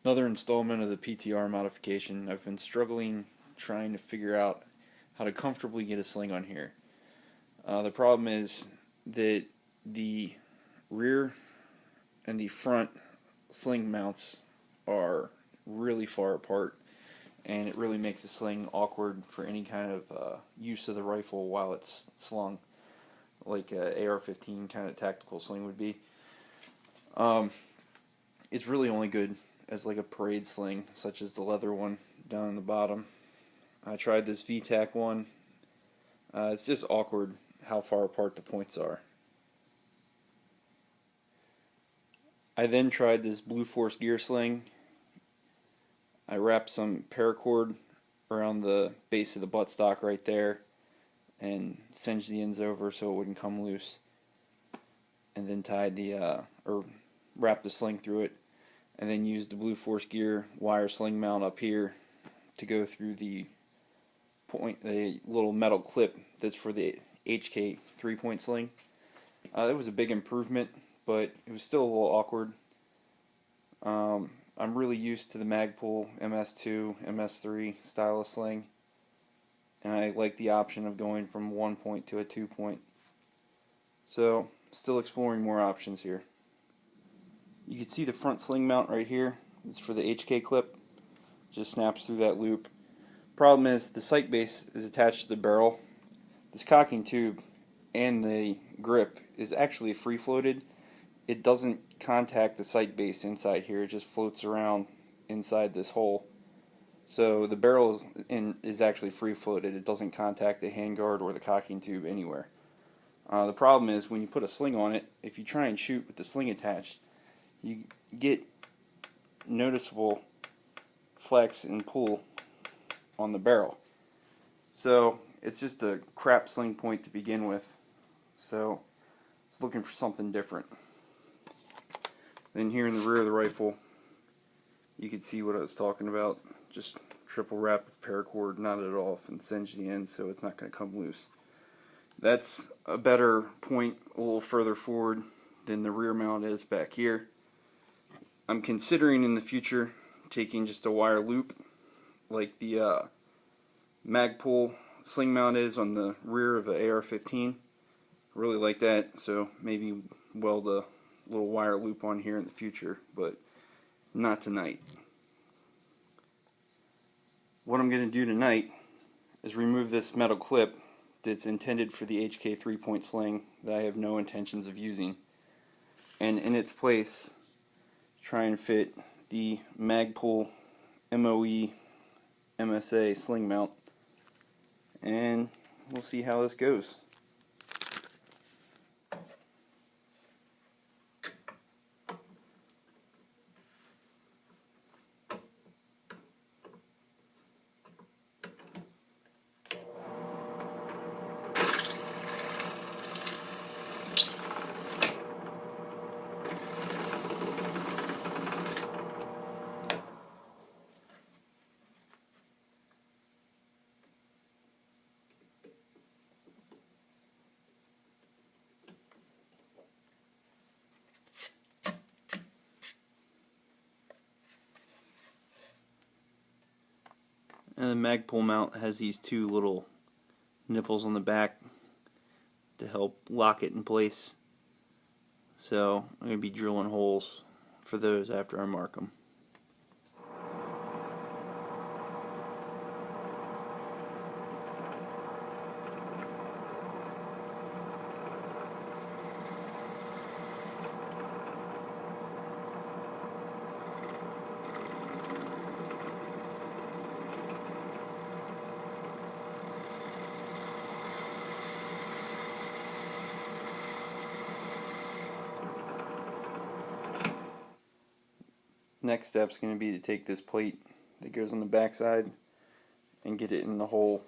Another installment of the PTR modification. I've been struggling trying to figure out how to comfortably get a sling on here. The problem is that the rear and the front sling mounts are really far apart, and it really makes the sling awkward for any kind of use of the rifle while it's slung, like a AR-15 kind of tactical sling would be. It's really only good as like a parade sling, such as the leather one down in the bottom. I tried this VTAC one. It's just awkward how far apart the points are. I then tried this Blue Force gear sling. I wrapped some paracord around the base of the buttstock right there and singed the ends over so it wouldn't come loose, and then tied or wrapped the sling through it, and then used the Blue Force gear wire sling mount up here to go through the little metal clip that's for the HK 3-point sling. That was a big improvement, but it was still a little awkward. I'm really used to the Magpul MS2, MS3 style of sling, and I like the option of going from 1-point to a 2-point. So, still exploring more options here. You can see the front sling mount right here. It's for the HK clip. Just snaps through that loop. Problem is, the sight base is attached to the barrel. This cocking tube and the grip is actually free floated. It doesn't contact the sight base inside here. It just floats around inside this hole. So the barrel is actually free floated. It doesn't contact the handguard or the cocking tube anywhere. The problem is, when you put a sling on it, if you try and shoot with the sling attached, you get noticeable flex and pull on the barrel. So it's just a crap sling point to begin with. So it's looking for something different. Then here in the rear of the rifle, you can see what I was talking about. Just triple wrap with paracord, knot it off, and singe the end so it's not going to come loose. That's a better point a little further forward than the rear mount is back here. I'm considering in the future taking just a wire loop like the Magpul sling mount is on the rear of the AR-15. Really like that, so maybe weld a little wire loop on here in the future, but not tonight. What I'm going to do tonight is remove this metal clip that's intended for the HK 3-point sling that I have no intentions of using, and in its place try and fit the Magpul MOE MSA sling mount, and we'll see how this goes. And the Magpul mount has these two little nipples on the back to help lock it in place. So I'm going to be drilling holes for those after I mark them. Next step is going to be to take this plate that goes on the back side and get it in the hole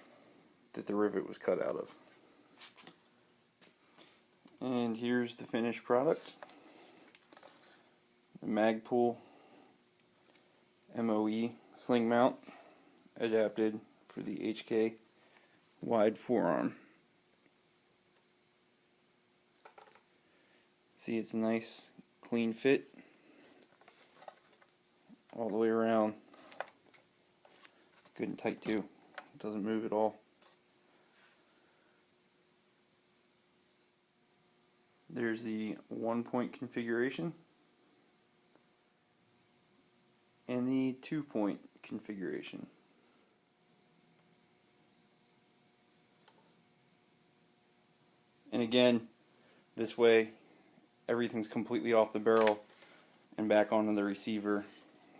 that the rivet was cut out of. And here's the finished product. The Magpul MOE sling mount adapted for the HK wide forearm. See, it's a nice clean fit. all the way around. Good and tight too. It doesn't move at all. There's the 1-point configuration and the 2-point configuration. And again, this way everything's completely off the barrel and back onto the receiver.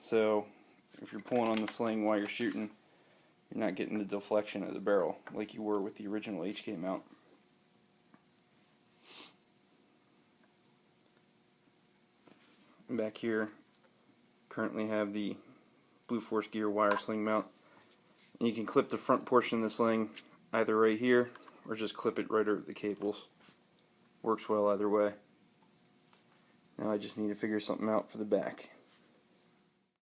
So if you're pulling on the sling while you're shooting, you're not getting the deflection of the barrel like you were with the original HK mount. And back here, currently have the Blue Force Gear wire sling mount. And you can clip the front portion of the sling either right here or just clip it right over the cables. Works well either way. Now I just need to figure something out for the back.